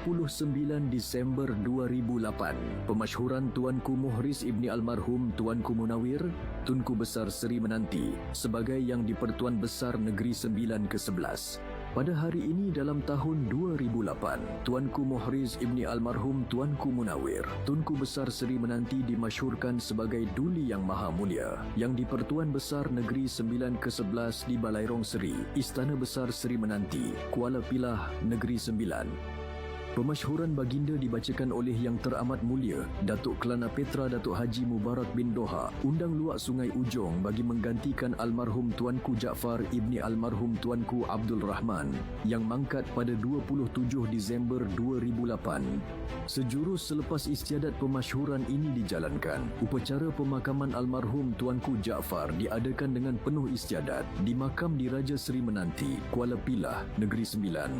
29 Disember 2008, pemasyhuran Tuanku Muhriz Ibni Almarhum Tuanku Munawir, Tunku Besar Seri Menanti sebagai Yang di-Pertuan Besar Negeri Sembilan ke-11. Pada hari ini dalam tahun 2008, Tuanku Muhriz Ibni Almarhum Tuanku Munawir, Tunku Besar Seri Menanti dimasyhurkan sebagai Duli Yang Maha Mulia, Yang di-Pertuan Besar Negeri Sembilan ke-11 di Balairong Seri, Istana Besar Seri Menanti, Kuala Pilah, Negeri Sembilan. Pemasyhuran baginda dibacakan oleh Yang Teramat Mulia Datuk Kelana Petra Datuk Haji Mubarak bin Doha, Undang Luak Sungai Ujong bagi menggantikan almarhum Tuanku Jaafar Ibni Almarhum Tuanku Abdul Rahman yang mangkat pada 27 Disember 2008. Sejurus selepas istiadat pemasyhuran ini dijalankan, upacara pemakaman almarhum Tuanku Jaafar diadakan dengan penuh istiadat di Makam Diraja Seri Menanti, Kuala Pilah, Negeri Sembilan.